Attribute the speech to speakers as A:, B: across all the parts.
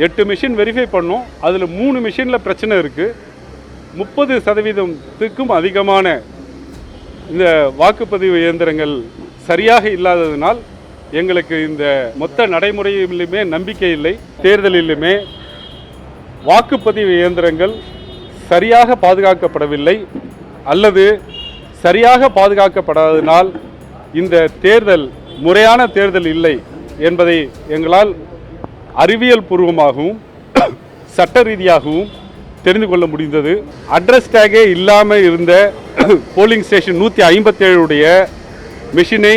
A: 8 machine verify பண்ணோம். அதில் 3 மிஷினில் பிரச்சனை இருக்குது. 30% அதிகமான இந்த வாக்குப்பதிவு இயந்திரங்கள் சரியாக இல்லாததினால் எங்களுக்கு இந்த மொத்த நடைமுறையிலுமே நம்பிக்கை இல்லை. தேர்தலிலுமே வாக்குப்பதிவு இயந்திரங்கள் சரியாக பாதுகாக்கப்படவில்லை அல்லது சரியாக பாதுகாக்கப்படாததினால் இந்த தேர்தல் முறையான தேர்தல் இல்லை என்பதை எங்களால் அறிவியல் பூர்வமாகவும் சட்ட ரீதியாகவும் தெரிந்து கொள்ள முடிந்தது. அட்ரஸ் டேகே இல்லாமல் இருந்த போலிங் ஸ்டேஷன் 157 உடைய மிஷினை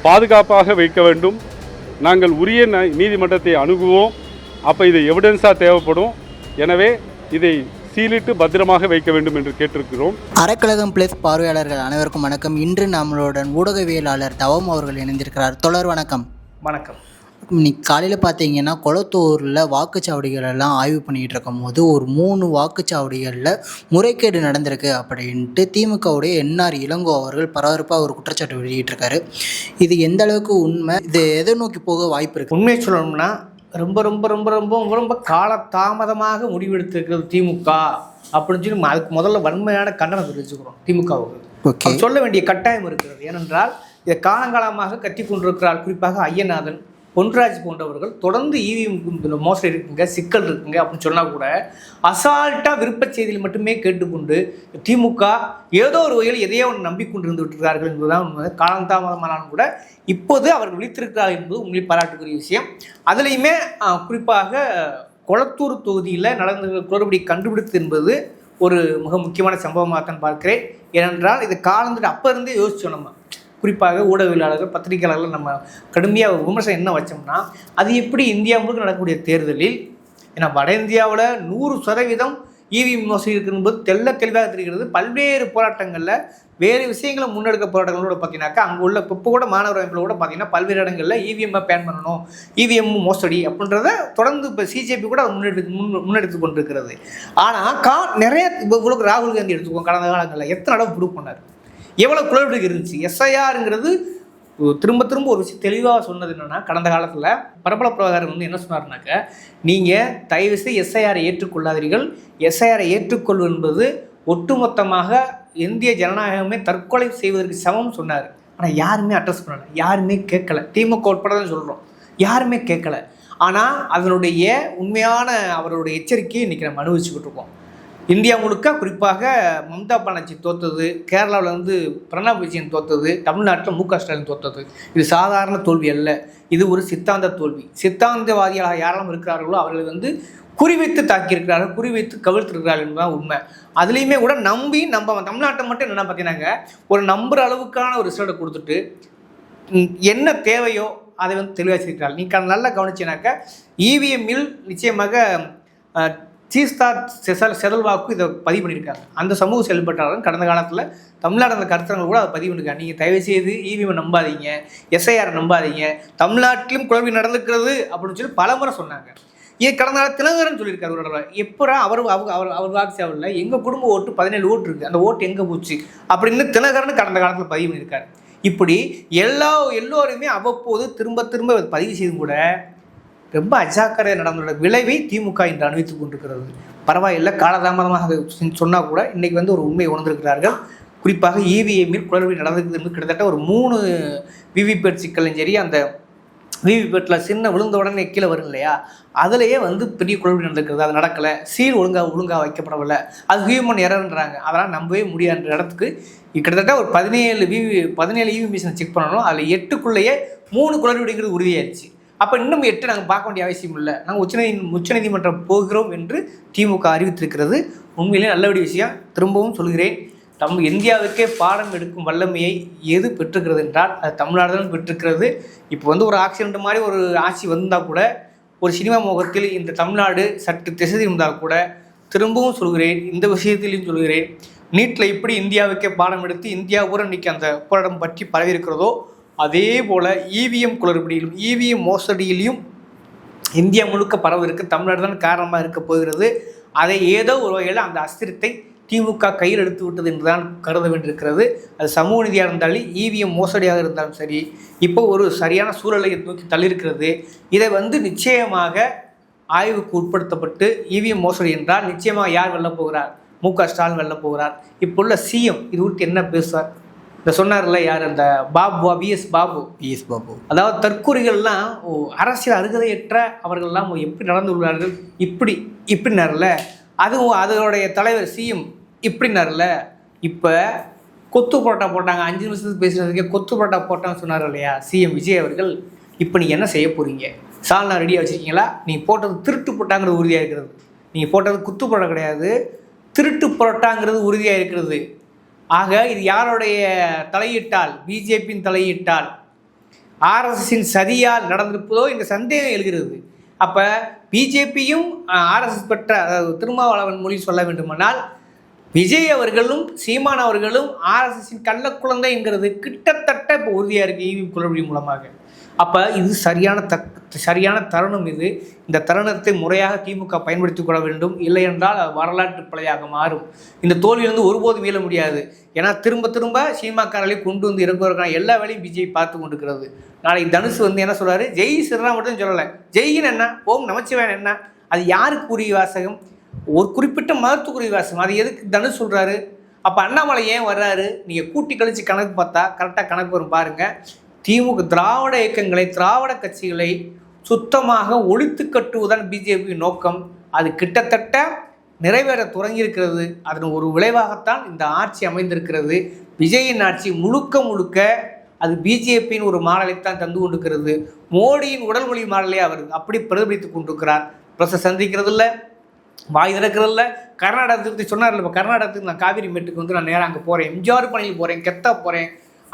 A: பாதுகாப்பாக வைக்க வேண்டும். நாங்கள் உரிய நீதிமன்றத்தை அணுகுவோம். அப்போ இது எவிடன்ஸாக தேவைப்படும். எனவே இதை சீலிட்டு பத்திரமாக வைக்க வேண்டும் என்று கேட்டிருக்கிறோம்.
B: அறக்கழகம் பிளஸ் பார்வையாளர்கள் அனைவருக்கும் வணக்கம். இன்று நம்மளுடன் ஊடகவியலாளர் தவம் அவர்கள் இணைந்திருக்கிறார். தொடர் வணக்கம்.
C: வணக்கம்.
B: இன்னைக்கு காலையில் பார்த்தீங்கன்னா கொளத்தூரில் வாக்குச்சாவடிகள் எல்லாம் ஆய்வு பண்ணிகிட்டு இருக்கும் போது ஒரு 3 வாக்குச்சாவடிகளில் முறைகேடு நடந்திருக்கு அப்படின்ட்டு திமுகவுடைய என்ஆர் இளங்கோ அவர்கள் பரபரப்பாக ஒரு குற்றச்சாட்டு வெளியிட்டிருக்காரு. இது எந்த அளவுக்கு உண்மை, இது எதை நோக்கி போக வாய்ப்பு இருக்குது?
C: உண்மையை சொல்லணும்னா ரொம்ப ரொம்ப ரொம்ப ரொம்ப ரொம்ப காலதாமதமாக முடிவெடுத்திருக்கிறது திமுக அப்படின்னு சொல்லி அதுக்கு முதல்ல வன்மையான கண்டனம் தெரிவிச்சுக்கிறோம் திமுகவுக்கு. சொல்ல வேண்டிய கட்டாயம் இருக்கிறது. ஏனென்றால் இதை காலங்காலமாக கத்தி கொண்டிருக்கிறார். குறிப்பாக ஐயநாதன், பொன்ராஜ் போன்றவர்கள் தொடர்ந்து இவிஎம் மோசடி இருக்குங்க, சிக்கல் இருக்குங்க அப்படின்னு சொன்னால் கூட அசால்ட்டாக விருப்ப செய்தியில் மட்டுமே கேட்டுக்கொண்டு திமுக ஏதோ ஒரு வகையில் எதையோ ஒன்று நம்பிக்கொண்டு இருந்து விட்டுருக்கிறார்கள் என்பதுதான் காலந்தாமதமானாலும் கூட இப்போது அவர்கள் விழித்திருக்கிறார்கள் என்பது உண்மையை பாராட்டுக்குரிய விஷயம். அதுலேயுமே குறிப்பாக கொளத்தூர் தொகுதியில் நடந்த குளறுபடி கண்டுபிடித்து என்பது ஒரு மிக முக்கியமான சம்பவமாக தான் பார்க்கிறேன். ஏனென்றால் இது காலந்துட்டு அப்போ இருந்தே யோசிச்சோம். நம்ம குறிப்பாக ஊடகவியலாளர்கள், பத்திரிகையாளர்கள் நம்ம கடுமையாக விமர்சனம் என்ன வச்சோம்னா, அது எப்படி இந்தியா முழுக்க நடக்கக்கூடிய தேர்தலில், ஏன்னா வட இந்தியாவில் 100% இவிஎம் மோசடி இருக்கும்போது தெளிவாக தெரிகிறது. பல்வேறு போராட்டங்களில் வேறு விஷயங்களை முன்னெடுக்க போராட்டங்களோட பார்த்தீங்கன்னாக்கா அங்கே உள்ள இப்போ கூட மாணவர் அமைப்பில் கூட பார்த்தீங்கன்னா பல்வேறு இடங்களில் இவிஎம்மை பேன் பண்ணணும், இவிஎம் மோசடி அப்படின்றத தொடர்ந்து இப்போ சிஜேபி கூட முன்னெடுத்து கொண்டிருக்கிறது. ஆனால் நிறைய இவ்வளோ ராகுல் காந்தி எடுத்துக்கோங்க, கடந்த காலங்களில் எத்தனை இடம் ப்ரூவ் பண்ணார், எவ்வளோ குளறுபடி இருந்துச்சு. எஸ்ஐஆருங்கிறது திரும்ப ஒரு விஷயம் தெளிவாக சொன்னது என்னென்னா, கடந்த காலத்தில் பிரபல பிரபாகரன் என்ன சொன்னார்னாக்க, நீங்கள் தயவுசெய்து எஸ்ஐஆரை ஏற்றுக்கொள்ளாதீர்கள், எஸ்ஐஆரை ஏற்றுக்கொள்வது என்பது ஒட்டுமொத்தமாக இந்திய ஜனநாயகமே தற்கொலை செய்வதற்கு சமம் சொன்னார். ஆனால் யாருமே அட்ரஸ் பண்ணலை, யாருமே கேட்கலை. திமுக உட்பட தான் சொல்கிறோம், யாருமே கேட்கலை. ஆனால் அதனுடைய உண்மையான அவருடைய எச்சரிக்கையை இன்றைக்கி நம்ம அனுபவிச்சுக்கிட்டு இருக்கோம். இந்தியா முழுக்க குறிப்பாக மம்தா பானர்ஜி தோற்றது, கேரளாவில் பிரணாப் விஜயன் தோற்றது, தமிழ்நாட்டில் மு க ஸ்டாலின் தோற்றது. இது சாதாரண தோல்வி அல்ல, இது ஒரு சித்தாந்த தோல்வி. சித்தாந்தவாதிகளாக யாரெல்லாம் இருக்கிறார்களோ அவர்களை குறிவைத்து தாக்கியிருக்கிறார்கள், குறிவைத்து கவிழ்த்திருக்கிறார்கள் என்பதுதான் உண்மை. அதுலேயுமே கூட நம்ம தமிழ்நாட்டை மட்டும் என்னென்ன பார்த்தீங்கன்னாங்க, ஒரு நம்புகிற அளவுக்கான ஒரு ரிசல்ட்டை கொடுத்துட்டு என்ன தேவையோ அதை தெளிவாக வச்சிருக்கிறார்கள். நீங்கள் நல்லா கவனிச்சினாக்கா இவிஎம்மில் நிச்சயமாக சீஸ்தார் செதல்வாக்கு இதை பதிவு பண்ணியிருக்காங்க. அந்த சமூக செயல்பட்டாளர்கள் கடந்த காலத்தில் தமிழ்நாடு அந்த கருத்தங்கள் கூட அதை பதிவு பண்ணியிருக்காங்க. நீங்கள் தயவுசெய்து இவிஎம் நம்பாதீங்க, எஸ்ஐஆரை நம்பாதீங்க, தமிழ்நாட்டிலும் குழம்பி நடந்துக்கிறது அப்படின்னு சொல்லி பலமுறை சொன்னாங்க. இது கடந்த காலம் தினகரன் சொல்லியிருக்காரு ஒரு தடவை. எப்போ அவர் வாக்குச்சாவடியில் எங்கள் குடும்ப ஓட்டு 17 ஓட்டு இருக்குது, அந்த ஓட்டு எங்கே போச்சு அப்படின்னு தினகரன் கடந்த காலத்தில் பதிவு பண்ணியிருக்காரு. இப்படி எல்லோருமே அவ்வப்போது திரும்ப பதிவு செய்தும் கூட ரொம்ப அஜாக்கிரதை நடந்தோட விளைவை திமுக இன்று அனுபவித்துக் கொண்டிருக்கிறது. பரவாயில்லை, காலதாமதமாக சொன்னால் கூட இன்றைக்கி ஒரு உண்மையை உணர்ந்திருக்கிறார்கள். குறிப்பாக இவிஎம்மில் குளறுபடி நடந்திருக்கு. கிட்டத்தட்ட ஒரு 3 விவிபேட் சிக்கலும் சரி, அந்த விவிபேட்டில் சின்ன விழுந்த உடனே கீழே வரும் இல்லையா, அதிலேயே பெரிய குளறுபடி நடந்திருக்கிறது. அது நடக்கலை, சீல் ஒழுங்காக வைக்கப்படவில்லை, அது ஹியூமன் எரர்ன்றாங்க. அதெல்லாம் நம்பவே முடியாத இடத்துக்கு கிட்டத்தட்ட ஒரு 17 இவி மிஷினை செக் பண்ணணும். அதில் 8க்குள்ளேயே 3 குளறுபடிங்கிறது உறுதியாயிடுச்சு. அப்போ இன்னும் 8 நாங்கள் பார்க்க வேண்டிய அவசியம் இல்லை, நாங்கள் உச்சநீதிமன்றம் போகிறோம் என்று திமுக அறிவித்திருக்கிறது. உண்மையிலே நல்லபடிய விஷயம். திரும்பவும் சொல்கிறேன், இந்தியாவுக்கே பாடம் எடுக்கும் வல்லமையை எது பெற்றுக்கிறது என்றால் அது தமிழ்நாடு தான் பெற்றிருக்கிறது. இப்போ ஒரு ஆக்சிடென்ட் மாதிரி ஒரு ஆட்சி வந்தால் கூட, ஒரு சினிமா முகத்தில் இந்த தமிழ்நாடு சற்று திசை திரும்பினால் கூட, திரும்பவும் சொல்கிறேன், இந்த விஷயத்திலையும் சொல்கிறேன், நீட்டில் எப்படி இந்தியாவுக்கே பாடம் எடுத்து இந்தியா பூரா இன்றைக்கி அந்த போராட்டம் பற்றி பரவி இருக்கிறதோ, அதே போல் இவிஎம் குளறுபடியிலும் இவிஎம் மோசடியிலையும் இந்தியா முழுக்க பரவதற்கு தமிழ்நாடு தான் காரணமாக இருக்க போகிறது. அதை ஏதோ ஒரு வகையில் அந்த அஸ்திரத்தை திமுக கையில் எடுத்து விட்டது என்றுதான் கருத வேண்டியிருக்கிறது. அது சமூக நீதியாக இருந்தாலும் இவிஎம் மோசடியாக இருந்தாலும் சரி, இப்போ ஒரு சரியான சூழலை நோக்கி தள்ளியிருக்கிறது. இதை நிச்சயமாக ஆய்வுக்கு உட்படுத்தப்பட்டு இவிஎம் மோசடி என்றால் நிச்சயமாக யார் வெல்ல போகிறார்? மு.க. ஸ்டாலின் வெல்ல போகிறார். இப்போ உள்ள சிஎம் இது குறித்து என்ன பேசுவார்? இந்த சொன்னார்ல யார், அந்த பாபு, விஎஸ் பாபு, அதாவது தற்கூறிகள்லாம் அரசியல் அருகதையற்ற அவர்கள்லாம் எப்படி நடந்து உள்ளார்கள், இப்படினார்ல. அதுவும் அதனுடைய தலைவர் சிஎம் இப்படினார்ல. இப்போ கொத்து புரோட்டா போட்டாங்க, 5 நிமிஷத்துக்கு பேசுகிறதுக்கே கொத்து புரோட்டா போட்டான்னு சொன்னார் இல்லையா சிஎம் விஜய் அவர்கள். இப்போ நீங்கள் என்ன செய்ய போகிறீங்க? சால்னா ரெடியாக வச்சுருக்கீங்களா? நீங்கள் போட்டது திருட்டு புரோட்டாங்கிறது உறுதியாக இருக்கிறது. நீங்கள் போட்டது குத்து புரோட்டா கிடையாது, திருட்டு புரோட்டாங்கிறது உறுதியாக இருக்கிறது. ஆக இது யாருடைய தலையிட்டால்? பிஜேபியின் தலையிட்டால், ஆர்எஸ்எஸின் சதியால் நடந்திருப்பதோ என்ற சந்தேகம் எழுகிறது. அப்போ பிஜேபியும் ஆர்எஸ்எஸ் பெற்ற, அதாவது திருமாவளவன் மொழி சொல்ல வேண்டுமானால், விஜய் அவர்களும் சீமான் அவர்களும் ஆர்எஸ்எஸின் கள்ளக்குழந்தை என்கிறது கிட்டத்தட்ட இப்போ உறுதியாக இருக்குது இவிஎம் குளறுபடி மூலமாக. அப்போ இது சரியான தருணம். இந்த தருணத்தை முறையாக திமுக பயன்படுத்திக் கொள்ள வேண்டும். இல்லை என்றால் அது வரலாற்று பிழையாக மாறும். இந்த தோல்வியிலிருந்து ஒருபோதும் மீள முடியாது. ஏன்னா திரும்ப சினிமாக்காரர்களை கொண்டு வந்து இறங்குவதற்கான எல்லா வேலையும் பிஜேபி பார்த்து கொண்டிருக்கிறது. நாளைக்கு தனுஷ் என்ன சொல்றாரு? ஜெய் ஸ்ரீராம் மட்டும் சொல்லலை, ஜெயின் என்ன, ஓம் நமச்சிவாயன் என்ன, அது யாருக்கு உரிய வாசகம்? ஒரு குறிப்பிட்ட மருத்துவக்குரிய வாசகம். அது எதுக்கு தனுஷ் சொல்றாரு? அப்போ அண்ணாமலை ஏன் வர்றாரு? நீங்கள் கூட்டி கழிச்சு கணக்கு பார்த்தா கரெக்டாக கணக்கு வரும் பாருங்கள். திமுக திராவிட இயக்கங்களை, திராவிட கட்சிகளை சுத்தமாக ஒழித்து கட்டுவதுதான் பிஜேபி நோக்கம். அது கிட்டத்தட்ட நிறைவேற தொடங்கியிருக்கிறது. அதன் ஒரு விளைவாகத்தான் இந்த ஆட்சி அமைந்திருக்கிறது. விஜயின் ஆட்சி முழுக்க அது பிஜேபியின் ஒரு மாடலைத்தான் தந்து கொண்டிருக்கிறது. மோடியின் உடல் மொழி மாடலை அவர் அப்படி பிரதிபலித்துக் கொண்டிருக்கிறார். ப்ளஸ் சந்திக்கிறது இல்லை, வாய் திறக்கிறதில்ல. கர்நாடகத்துக்கு சொன்னார்ல, இப்போ கர்நாடகத்துக்கு நான் காவிரி மேட்டுக்கு நான் நேராக அங்கே போகிறேன், எம்ஜிஆர் பணியில் போகிறேன், கெத்தா போகிறேன்,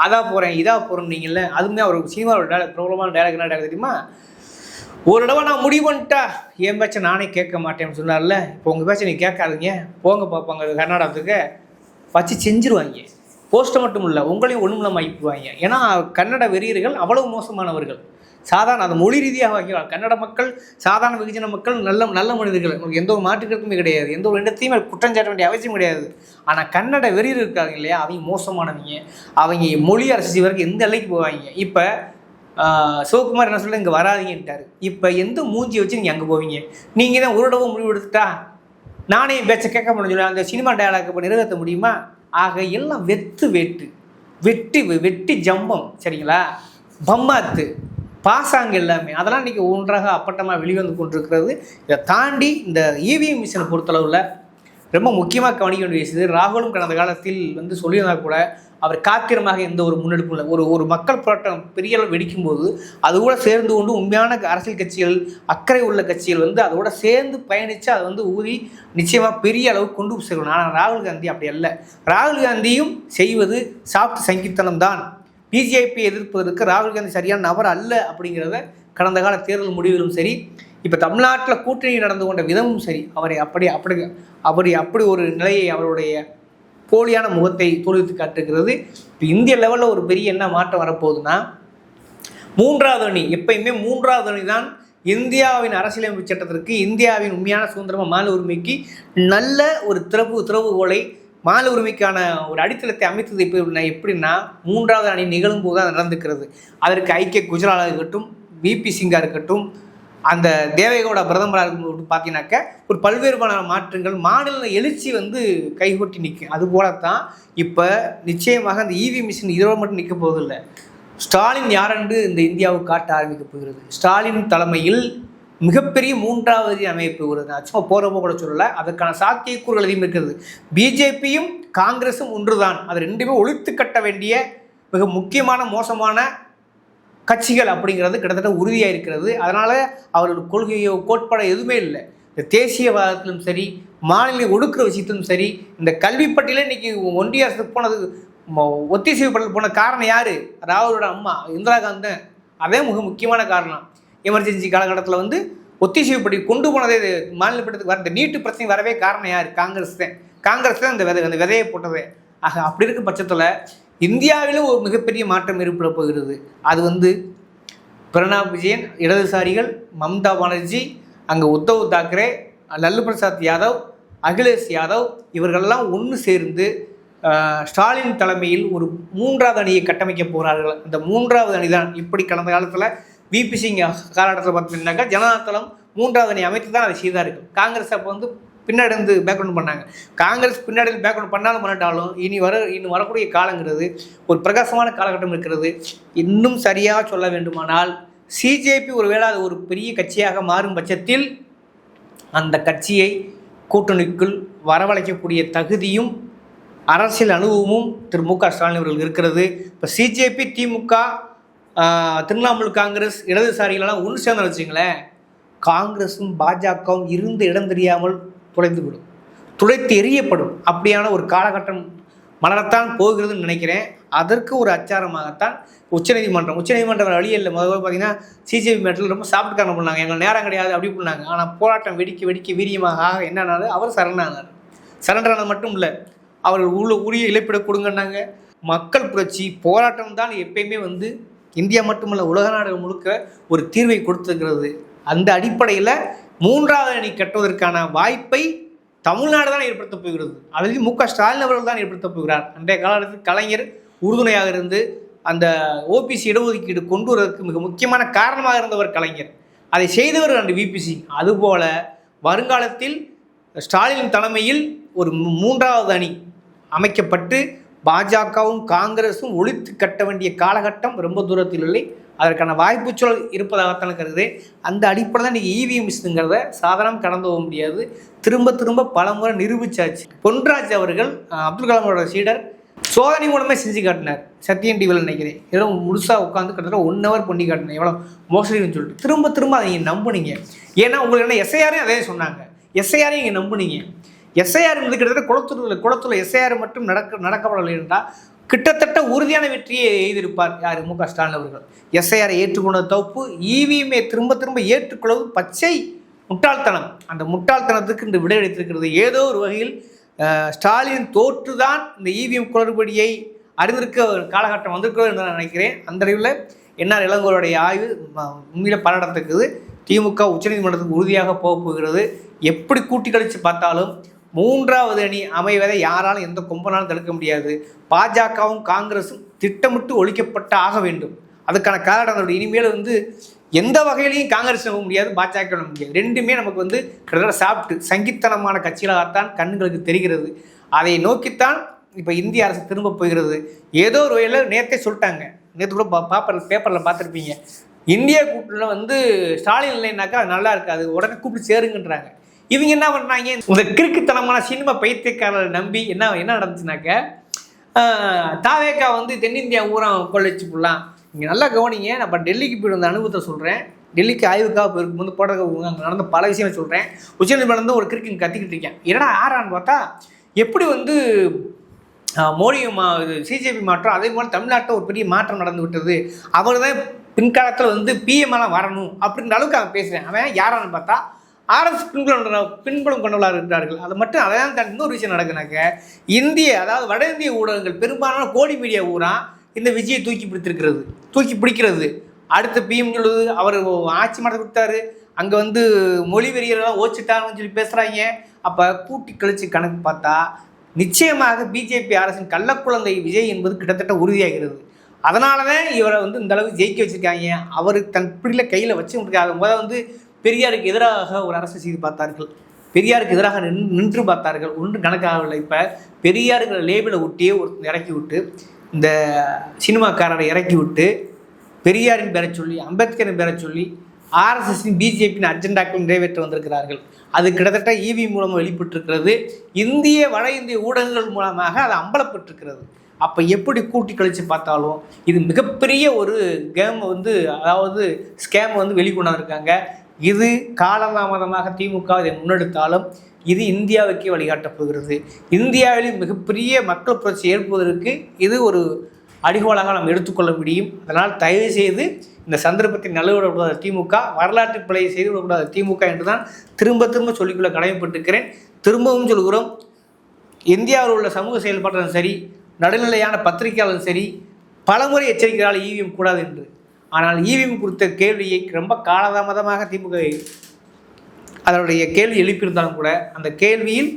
C: அதாக போகிறேன், இதாக போகிறேன்னு நீங்கள்ல. அதுவுமே அவர் சினிமாவோட பிரபலமான டைலாக் என்ன டைலாக் தெரியுமா? ஒரு தடவை நான் முடிவு பண்ணிட்டா என் பேச்சை நானே கேட்க மாட்டேன்னு சொன்னார்ல. இப்போ உங்கள் பேச்சை நீங்கள் கேட்காதீங்க, போங்க பார்ப்பாங்க கர்நாடகத்துக்கு வச்சு செஞ்சுருவாங்க. போஸ்ட்டை மட்டும் இல்லை, உங்களையும் ஒன்றும் இல்லாமல் ஆகிக்குவாங்க. ஏன்னா கன்னட வெறியர்கள் அவ்வளவு மோசமானவர்கள். சாதாரண அந்த மொழி ரீதியாக வைக்கிறார். கன்னட மக்கள் சாதாரண வெகுஜன மக்கள் நல்ல மனிதர்கள், உங்களுக்கு எந்த ஒரு மாற்றுக்கிறதுமே கிடையாது, எந்த ஒரு இடத்தையுமே குற்றம் சாட்ட வேண்டிய அவசியம் கிடையாது. ஆனால் கன்னட வெறியர் இருக்காங்க இல்லையா, அவங்க மோசமானவங்க. அவங்க மொழி அரசு வரைக்கும் எந்த எல்லைக்கு போவாங்க. இப்போ சிவகுமார் என்ன சொல்ல, இங்கே வராதிங்கன்ட்டார். இப்போ எந்த மூஞ்சி வச்சு நீங்கள் அங்கே போவீங்க? நீங்கள் தான் ஒரு தடவை முடிவு எடுத்துட்டா நானே பேச்ச கேட்க முடியும் சொல்லி அந்த சினிமா டயலாக் இப்போ நிறைவேற்ற முடியுமா? ஆக எல்லாம் வெட்டி ஜம்பம், சரிங்களா, பம்மாத்து பாசாங்க எல்லாமே அதெல்லாம் இன்றைக்கி ஒன்றாக அப்பட்டமாக வெளிவந்து கொண்டிருக்கிறது. இதை தாண்டி இந்த இவிஎம் மிஷினை பொறுத்தளவில் ரொம்ப முக்கியமாக கவனிக்க வேண்டிய விஷயம், ராகுலும் கடந்த காலத்தில் சொல்லியிருந்தால் கூட அவர் காத்திரமாக எந்த ஒரு முன்னெடுப்பும் இல்லை. ஒரு மக்கள் போராட்டம் பெரிய அளவு வெடிக்கும்போது அது கூட சேர்ந்து கொண்டு உண்மையான அரசியல் கட்சிகள், அக்கறை உள்ள கட்சிகள் அதோட சேர்ந்து பயணித்து அதை ஊதி நிச்சயமாக பெரிய அளவுக்கு கொண்டு சேர்க்கணும். ஆனால் ராகுல் காந்தி அப்படி அல்ல. ராகுல் காந்தியும் செய்வது சாப்பிட்டு சங்கித்தனம் தான். பிஜேபி எதிர்ப்பதற்கு ராகுல் காந்தி சரியான நபர் அல்ல அப்படிங்கிறத கடந்த கால தேர்தல் முடிவுகளும் சரி, இப்போ தமிழ்நாட்டில் கூட்டணி நடந்து கொண்ட விதமும் சரி, அப்படி ஒரு நிலையை, அவருடைய போலியான முகத்தை தோல்வித்து காட்டுகிறது. இப்போ இந்திய லெவலில் ஒரு பெரிய என்ன மாற்றம் வரப்போகுதுன்னா, மூன்றாவது அணி, எப்பயுமே மூன்றாவது அணி தான் இந்தியாவின் அரசியலமைப்பு சட்டத்திற்கு, இந்தியாவின் உண்மையான சுதந்திரமாக மாநில உரிமைக்கு நல்ல ஒரு திறவுகோலை, மாநில உரிமைக்கான ஒரு அடித்தளத்தை அமைத்தது எப்படின்னா மூன்றாவது அணி நிகழும் போது தான் நடந்துக்கிறது. அதற்கு ஐக்கிய குஜராலாக இருக்கட்டும், விபி சிங்கா இருக்கட்டும், அந்த தேவேகவுடா பிரதமராக இருக்கும் பார்த்தீங்கன்னாக்க ஒரு பல்வேறுபான மாற்றங்கள், மாநில எழுச்சி கைகொட்டி நிற்கும். அதுபோலத்தான் இப்போ நிச்சயமாக அந்த இவி மிஷின் இதோட மட்டும் நிற்க போவதில்லை. ஸ்டாலின் யாரென்று இந்த இந்தியாவுக்கு காட்ட ஆரம்பிக்க போகிறது. ஸ்டாலின் தலைமையில் மிகப்பெரிய மூன்றாவது அமைப்பு வருது. சும்மா போகிறப்போ கூட சொல்லலை, அதற்கான சாத்தியக்கூறுகள் அதிகம் இருக்கிறது. பிஜேபியும் காங்கிரஸும் ஒன்றுதான். அது ரெண்டுமே ஒழித்து கட்ட வேண்டிய மிக முக்கியமான மோசமான கட்சிகள் அப்படிங்கிறது கிட்டத்தட்ட உறுதியாக இருக்கிறது. அதனால் அவர்கள் கொள்கையோ கோட்பாடோ எதுவுமே இல்லை. இந்த தேசியவாதத்திலும் சரி, மாநில ஒடுக்குற விஷயத்திலும் சரி, இந்த கல்விப்பட்டியலே இன்றைக்கி ஒன்றிய அரசுக்கு போனது, ஒத்திசைவு போன காரணம் யார்? ராகுலோட அம்மா இந்திரா காந்தி. அதே மிக முக்கியமான காரணம். எமர்ஜென்சி காலகட்டத்தில் ஒத்திசைவு படி கொண்டு போனதே மாநில பட்டத்துக்கு வர, இந்த நீட்டு பிரச்சனை வரவே காரணம் யார்? காங்கிரஸ் தான் அந்த விதையை போட்டதே. ஆக அப்படி இருக்க பட்சத்தில் இந்தியாவிலும் ஒரு மிகப்பெரிய மாற்றம் ஏற்பட போகிறது. அது பிரணாப் விஜயன், இடதுசாரிகள், மம்தா பானர்ஜி, அங்கே உத்தவ் தாக்கரே, லல்லு பிரசாத் யாதவ், அகிலேஷ் யாதவ் இவர்களெல்லாம் ஒன்று சேர்ந்து ஸ்டாலின் தலைமையில் ஒரு மூன்றாவது அணியை கட்டமைக்க போகிறார்கள். அந்த மூன்றாவது அணி தான் இப்படி கடந்த காலத்தில் விபி சிங் காலகட்டத்தில் பார்த்தீங்கன்னாக்கா ஜனதாதளம் மூன்றாவது அணி அமைத்து தான் அதை செய்தார்கள். காங்கிரஸ் அப்போ வந்து பின்னாடி இருந்து பேக்ரவுண்ட் பண்ணாங்க. காங்கிரஸ் பின்னாடி பேக்ரவுண்ட் பண்ணாலும் பண்ணட்டாலும் இன்னும் வரக்கூடிய காலங்கிறது ஒரு பிரகாசமான காலகட்டம் இருக்கிறது. இன்னும் சரியாக சொல்ல வேண்டுமானால் சிஜேபி ஒருவேளை அது ஒரு பெரிய கட்சியாக மாறும் பட்சத்தில் அந்த கட்சியை கூட்டணிக்குள் வரவழைக்கக்கூடிய தகுதியும் அரசியல் அனுபவமும் திரு மு க ஸ்டாலின் அவர்கள் இருக்கிறது. இப்போ சிஜேபி, திமுக, திரிணாமுல் காங்கிரஸ், இடதுசாரிகளெல்லாம் ஒன்று சேர்ந்து வச்சுங்களேன், காங்கிரஸும் பாஜகவும் இருந்த இடம் தெரியாமல் துளைந்துவிடும், துளைத்து எறியப்படும். அப்படியான ஒரு காலகட்டம் மலரத்தான் போகிறதுன்னு நினைக்கிறேன். அதற்கு ஒரு அச்சாரமாகத்தான் உச்சநீதிமன்றம் வழியில் முதல்ல பார்த்தீங்கன்னா சிஜேபி மேட்டில் ரொம்ப சாப்பிட்டு காரணம் பண்ணாங்க, எங்கள் நேரம் கிடையாது அப்படி பண்ணாங்க. ஆனால் போராட்டம் வெடிக்க வீரியமாக என்னன்னாலும் அவர் சரண்டரானது மட்டும் இல்லை, அவர்கள் உரிய இழப்பீடு கொடுங்கன்னாங்க. மக்கள் புரட்சி போராட்டம் தான் எப்பயுமே வந்து இந்தியா மட்டுமல்ல உலக நாடுகள் முழுக்க ஒரு தீர்வை கொடுத்துருக்கிறது. அந்த அடிப்படையில் மூன்றாவது அணி கட்டுவதற்கான வாய்ப்பை தமிழ்நாடு தான் ஏற்படுத்தப் போகிறது. அதில் மு க ஸ்டாலின் அவர்கள் தான் ஏற்படுத்தப் போகிறார். அன்றைய காலத்தில் கலைஞர் உறுதுணையாக இருந்து அந்த ஓபிசி இடஒதுக்கீடு கொண்டு வருவதற்கு மிக முக்கியமான காரணமாக இருந்தவர் கலைஞர். அதை செய்தவர் அந்த விபிசி. அதுபோல வருங்காலத்தில் ஸ்டாலின் தலைமையில் ஒரு மூன்றாவது அணி அமைக்கப்பட்டு பாஜகவும் காங்கிரஸும் ஒழித்து கட்ட வேண்டிய காலகட்டம் ரொம்ப தூரத்தில் இல்லை. அதற்கான வாய்ப்பு சூழல் இருப்பதாகத்தான் கருதுகிறேன். அந்த அடிப்படை தான் இன்றைக்கி இவிஎம் மிஷினுங்கிறத சாதாரணம் கடந்து போக முடியாது. திரும்ப பல முறை நிரூபிச்சாச்சு. பொன்ராஜ் அவர்கள் அப்துல் கலாமோட சீடர் சோதனை மூலமே செஞ்சு காட்டினார். சத்யன் டிவியில் நினைக்கிறேன் ஏதோ முழுசாக உட்காந்து கிட்டத்தட்ட 1 hour பண்ணி காட்டினேன் எவ்வளோ மோசடின்னு சொல்லிட்டு. திரும்ப அதை நீங்கள் நம்புனீங்க. ஏன்னா உங்களுக்கு என்ன எஸ்ஐஆரையும் அதே சொன்னாங்க, எஸ்ஐஆரையும் நீங்கள் நம்புனீங்க. எஸ்ஐஆர் வந்து கிட்டத்தட்ட குளத்தூரில் எஸ்ஐஆர் மட்டும் நடக்கப்படவில்லை என்றால் கிட்டத்தட்ட உறுதியான வெற்றியை எய்திருப்பார் யார், மு க ஸ்டாலின் அவர்கள். எஸ்ஐஆரை ஏற்றுக்கொண்ட தப்பு, இவிஎம்ஐ திரும்ப ஏற்றுக்கொள்வது பச்சை முட்டாள்தனம். அந்த முட்டாள்தனத்துக்கு இந்த விடை அளித்திருக்கிறது. ஏதோ ஒரு வகையில் ஸ்டாலின் தோற்றுதான் இந்த இவிஎம் குளறுபடியை அறிந்திருக்க காலகட்டம் வந்திருக்கிறது என்று நான் நினைக்கிறேன். அந்த அளவில் என்ஆர் இளங்கோவனுடைய ஆய்வு உண்மையில் பலனத்துக்குது. திமுக உச்சநீதிமன்றத்துக்கு உறுதியாக போகிறது. எப்படி கூட்டி கழித்து பார்த்தாலும் மூன்றாவது அணி அமைவதை யாராலும் எந்த கொம்பனாலும் தடுக்க முடியாது. பாஜகவும் காங்கிரஸும் திட்டமிட்டு ஒழிக்கப்பட்டு ஆக வேண்டும். அதுக்கான காரணம் இனிமேல் வந்து எந்த வகையிலையும் காங்கிரஸ் நம்ப முடியாது, பாஜக நம்ப முடியாது. ரெண்டுமே நமக்கு வந்து கிட்டத்தட்ட சாப்பிட்டு சங்கித்தனமான கட்சிகளாகத்தான் கண்களுக்கு தெரிகிறது. அதை நோக்கித்தான் இப்போ இந்திய அரசு திரும்ப போகிறது. ஏதோ ஒரு வகையில் நேற்றே சொல்லிட்டாங்க, நேற்று கூட பேப்பரில் பார்த்துருப்பீங்க, இந்தியா கூட்டணியில் வந்து ஸ்டாலின் இல்லைன்னாக்கா அது நல்லா இருக்காது, உடனே கூப்பிட்டு சேருங்கன்றாங்க. இவங்க என்ன பண்ணுறாங்க, இந்த கிறுக்குத்தனமான சினிமா பைத்தியக்காரரை நம்பி என்ன நடந்துச்சுனாக்க தாவேக்கா வந்து தென்னிந்தியா ஊரம் கொள்ளைச்சு போடலாம். இங்கே நல்லா கவனிங்க. நான் இப்போ டெல்லிக்கு போய் வந்த அனுபவத்தை சொல்கிறேன். டெல்லிக்கு ஆய்வுக்காக போயிருக்கும் போது போடுறதுக்கு அங்கே நடந்த பல விஷயம் சொல்கிறேன். உச்சநீதிமன்றம் ஒரு கிறுக்கு கத்திக்கிட்டு இருக்கேன். என்னடா ஆறான்னு பார்த்தா எப்படி வந்து மோடி சிஜேபி மாற்றம், அதே போல் தமிழ்நாட்டில் ஒரு பெரிய மாற்றம் நடந்து விட்டது, அவர் தான் பின்காலத்தில் வந்து பிஎம்எல்லாம் வரணும் அப்படின்ற அளவுக்கு அவன் பேசுகிறேன். அவன் யாரான்னு பார்த்தா ஆர்எஸ் பின்புலம் கொண்டவர்களாக இருக்கிறார்கள். அது மட்டும் அதைதான் தான் இன்னொரு விஷயம் நடக்குனாக்க இந்திய அதாவது வட இந்திய ஊடகங்கள் பெரும்பாலான கோடி மீடியா ஊரா இந்த விஜயை தூக்கி பிடிக்கிறது. அடுத்த பிஎம் சொல்லுது அவர் ஆட்சி மாற்ற கொடுத்தாரு, அங்கே வந்து மொழி வெறியெல்லாம் ஓச்சிட்டாருன்னு சொல்லி பேசுகிறாங்க. அப்போ கூட்டி கழிச்சு கணக்கு பார்த்தா நிச்சயமாக பிஜேபி அரசின் கள்ளக்குழந்தை விஜய் என்பது கிட்டத்தட்ட உறுதியாகிறது. அதனால தான் இவரை வந்து இந்த அளவுக்கு ஜெயிக்க வச்சுருக்காங்க. அவர் தன் பிடியில் கையில் வச்சு விட்டுருக்காங்க. முதல்ல வந்து பெரியாருக்கு எதிராக ஒரு அரசு செய்து பார்த்தார்கள், பெரியாருக்கு எதிராக நின்று பார்த்தார்கள், ஒன்றும் கணக்காகவில்லை. இப்போ பெரியாருங்கிற லேபிளை ஒட்டியே ஒரு இறக்கி விட்டு, இந்த சினிமாக்காரரை இறக்கி விட்டு, பெரியாரின் பேரை சொல்லி அம்பேத்கரின் பேரை சொல்லி ஆர்எஸ்எஸின் பிஜேபியின் அஜெண்டாக்கள் நிறைவேற்ற வந்திருக்கிறார்கள். அது கிட்டத்தட்ட இவி மூலமாக வெளிப்பட்டிருக்கிறது. வட இந்திய ஊடகங்கள் மூலமாக அது அம்பலப்பட்டிருக்கிறது. அப்போ எப்படி கூட்டி கழித்து பார்த்தாலும் இது மிகப்பெரிய ஒரு கேம் வந்து அதாவது ஸ்கேம் வந்து வெளிக்கொண்டாந்துருக்காங்க. இது காலதாமதமாக திமுக இதை முன்னெடுத்தாலும் இது இந்தியாவுக்கே வழிகாட்டப் போகிறது. இந்தியாவில் மிகப்பெரிய மக்கள் புரட்சி ஏற்படுவதற்கு இது ஒரு அடிகோலாக நாம் எடுத்துக்கொள்ள முடியும். அதனால் தயவு செய்து இந்த சந்தர்ப்பத்தை நல்லவிடக்கூடாத திமுக, வரலாற்று பிழையை செய்துவிடக்கூடாத திமுக என்று தான் திரும்ப சொல்லிக்கொள்ள கடமைப்பட்டிருக்கிறேன். திரும்பவும் சொல்கிறோம், இந்தியாவில் உள்ள சமூக செயல்பாட்டிலும் சரி, நடுநிலையான பத்திரிகையாளரும் சரி, பலமுறை எச்சரிக்கிறார்கள் இவிஎம் கூடாது என்று. ஆனால் இவிஎம் குறித்த கேள்வியை ரொம்ப காலதாமதமாக திமுக அதனுடைய கேள்வி எழுப்பியிருந்தாலும் கூட அந்த கேள்வியில்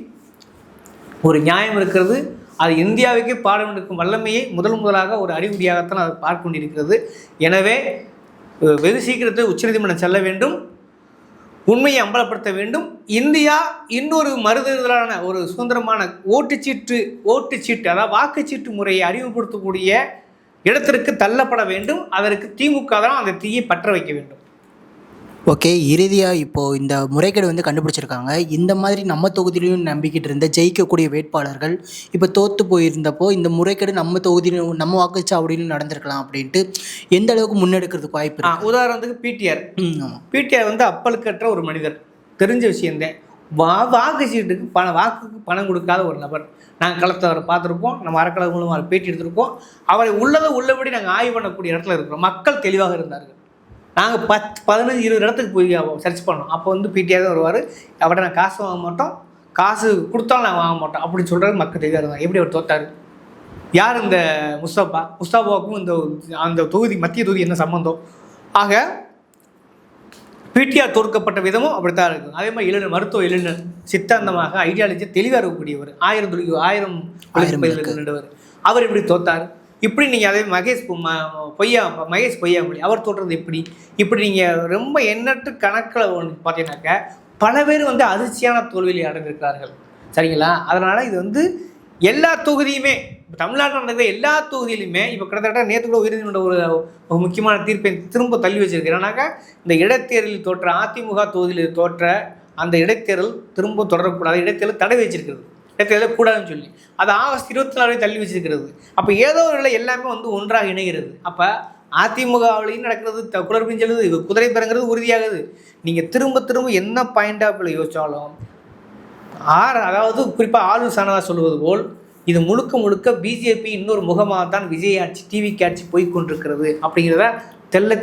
C: ஒரு நியாயம் இருக்கிறது. அது இந்தியாவுக்கே பாடம் எடுக்கும் வல்லமையை முதலாக ஒரு அறிகுறியாகத்தான் அதை பார்க்க கொண்டிருக்கிறது. எனவே வெகு சீக்கிரத்தில் உச்சநீதிமன்றம் செல்ல வேண்டும். உண்மையை அம்பலப்படுத்த வேண்டும். இந்தியா இன்னொரு மறுதேர்தலான ஒரு சுதந்திரமான ஓட்டுச்சீட்டு அதாவது வாக்குச்சீட்டு முறையை அறிமுகப்படுத்தக்கூடிய இடத்திற்கு தள்ளப்பட வேண்டும். அதற்கு திமுக தான் அந்த தீயை பற்ற வைக்க வேண்டும்.
B: ஓகே, இறுதியாக இப்போது இந்த முறைகேடு வந்து கண்டுபிடிச்சிருக்காங்க. இந்த மாதிரி நம்ம தொகுதியிலையும் நம்பிக்கிட்டு இருந்த ஜெயிக்கக்கூடிய வேட்பாளர்கள் இப்போ தோற்று போயிருந்தப்போ இந்த முறைகேடு நம்ம தொகுதியிலும் நம்ம வாக்குச்சாவடியிலும் நடந்திருக்கலாம் அப்படின்ட்டு எந்த அளவுக்கு முன்னெடுக்கிறதுக்கு வாய்ப்பு இருக்கு?
C: உதாரணத்துக்கு பிடிஆர் வந்து அப்பலுக்கற்ற ஒரு மனிதர், தெரிஞ்ச விஷயந்தேன். வாக்குச்சீட்டுக்கு வாக்குக்கு பணம் கொடுக்காத ஒரு நபர். நாங்கள் களத்தை அவரை பார்த்துருக்கோம், நம்ம அறக்கலை மூலமாக அவரை பேட்டி எடுத்திருக்கோம். அவரை உள்ளபடி நாங்கள் ஆய்வு பண்ணக்கூடிய இடத்துல இருக்கிறோம். மக்கள் தெளிவாக இருந்தார்கள். நாங்கள் 10-15-20 இடத்துக்கு போய் சர்ச் பண்ணோம். அப்போ வந்து பிடிஆர் தான் வருவார். அவர்கிட்ட நான் காசு வாங்க மாட்டோம், காசு கொடுத்தாலும் நான் வாங்க மாட்டோம் அப்படின்னு சொல்கிறது மக்கள் தெளிவாக இருந்தாங்க. எப்படி அவர் தோத்தார்? யார் இந்த முஸ்தாபாவுக்கும் அந்த தொகுதி மத்திய தொகுதி என்ன சம்பந்தம்? ஆக பிடிஆர் தோற்கப்பட்ட விதமும் அப்படித்தான் இருக்கும். அதே மாதிரி இளைஞர், மருத்துவ இளைஞர், சித்தாந்தமாக ஐடியாலஜி தெளிவாக இருக்கக்கூடியவர், 1000 நின்றவர். அவர் எப்படி தோத்தார்? இப்படி நீங்கள் அதே மகேஷ் பொய்யாமொழி அவர் தோற்றது இப்படி நீங்கள் ரொம்ப எண்ணற்ற கணக்கில் பார்த்தீங்கன்னாக்க பல பேர் வந்து அதிர்ச்சியான தோல்வியை அடைந்திருக்கிறார்கள். சரிங்களா? அதனால் இது வந்து எல்லா தொகுதியுமே, தமிழ்நாட்டில் நடக்கிற எல்லா தொகுதியிலுமே இப்போ கிட்டத்தட்ட நேற்று கூட உயர்நீதிமன்ற ஒரு முக்கியமான தீர்ப்பை திரும்ப தள்ளி வச்சிருக்கிறேன்னாக்கா, இந்த இடைத்தேர்தலில் தோற்ற அதிமுக தொகுதியில் தோற்ற அந்த இடைத்தேர்தல் திரும்ப தொடரக்கூடாது, இடைத்தேர்தல் தடை வச்சிருக்கிறது, இடைத்தேர்தல் கூடாதுன்னு சொல்லி அது ஆகஸ்ட் 24 தள்ளி வச்சிருக்கிறது. அப்போ ஏதோ ஒரு எல்லாமே வந்து ஒன்றாக இணைகிறது. அப்போ அதிமுகவிலையும் நடக்கிறது குளர்பின்னு சொல்லுது, குதிரை பிறங்கிறது உறுதியாகுது. நீங்கள் திரும்ப என்ன பாயிண்ட் ஆஃப் வியூ யோசிச்சாலும் அதாவது குறிப்பாக ஆளுநர் சானவா சொல்லுவது போல் இது முழுக்க பிஜேபி இன்னொரு முகமாக தான் விஜய் ஆட்சி, டிவிக்கு ஆட்சி போய்கொண்டிருக்கிறது அப்படிங்கிறத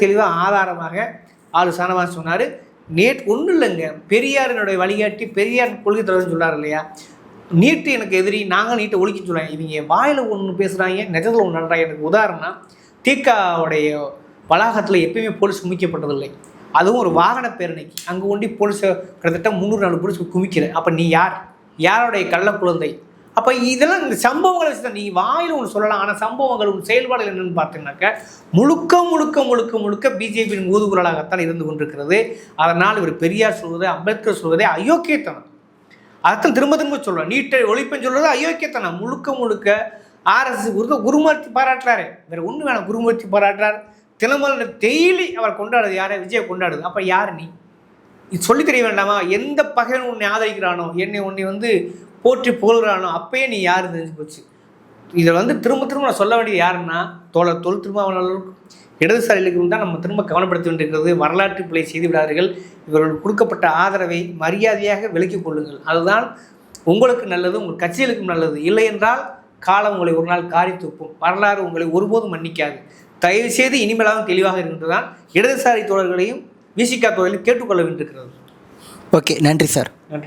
C: தெளிவாக ஆதாரமாக ஆளுநர் சானவா சொன்னார். ஒன்றும் இல்லைங்க, பெரியாரினுடைய வழிகாட்டி, பெரியார் கொள்கை தலைவர்னு சொன்னார் இல்லையா, நீட்டு எனக்கு எதிரி, நாங்கள் நீட்டை ஒழிக்க சொல்கிறாங்க. இவங்க வாயில் ஒன்று பேசுகிறாங்க, நிஜத்தில் ஒன்று நன்றாங்க. எனக்கு உதாரணம், திகாவுடைய வளாகத்தில் எப்பயுமே போலீஸ் குமிக்கப்பட்டதில்லை. அதுவும் ஒரு வாகன பேரணிக்கு அங்கே ஒண்டி போலீஸ் கிட்டத்தட்ட 300-400 போலீஸ் குமிக்கிற. அப்போ நீ யாருடைய கள்ள குழந்தை? அப்போ இதெல்லாம் இந்த சம்பவங்களை வச்சு தான் நீ வாயில் ஒன்று சொல்லலாம். ஆனால் சம்பவங்கள் செயல்பாடுகள் என்னென்னு பார்த்தீங்கன்னாக்க முழுக்க பிஜேபியின் ஊதுகுரலாகத்தான் இருந்து கொண்டிருக்கிறது. அதனால் இவர் பெரியார் சொல்வதை, அம்பேத்கர் சொல்வதே அயோக்கியத்தனம். அதைத்தான் திரும்ப சொல்கிறேன். நீட்டை ஒழிப்புன்னு சொல்கிறது அயோக்கியத்தனம். முழுக்க ஆர்எஸ்எஸ் குருமூர்த்தி பாராட்டுறாரு, வேறு ஒன்று வேணாம், குருமூர்த்தி பாராட்டுறாரு. தினமலர் டெய்லி அவர் கொண்டாடுது, யாரை? விஜயை கொண்டாடுது. அப்போ யார் நீ? இது சொல்லி தெரிய வேண்டாமா? எந்த பகைவன் உன்னை ஆதரிக்கிறானோ, உன்னை வந்து போற்றி புகழ்கிறானோ, அப்பயே நீ யார் தெரிஞ்சு போச்சு. இதில் வந்து திரும்ப நான் சொல்ல வேண்டியது யாருன்னா, தொல் திருமாவளவர்களுக்கும் இடதுசாரிகளுக்கும் தான் நம்ம திரும்ப கவனப்படுத்த வேண்டியிருக்கிறது. வரலாற்று பிழை செய்து விடாதீர்கள். இவர்கள் கொடுக்கப்பட்ட ஆதரவை மரியாதையாக விலக்கிக் கொள்ளுங்கள். அதுதான் உங்களுக்கு நல்லது, உங்கள் கட்சிகளுக்கும் நல்லது. இல்லை என்றால் காலம் உங்களை ஒரு நாள் காரி துப்பும். வரலாறு உங்களை ஒருபோதும் மன்னிக்காது. தயவுசெய்து இனிமேலாகவும் தெளிவாக இருக்கின்றதான் இடதுசாரி தோழர்களையும் விசிகா தோழர்களையும் கேட்டுக்கொள்ள வேண்டியிருக்கிறது.
B: ஓகே, நன்றி சார்.
C: நன்றி.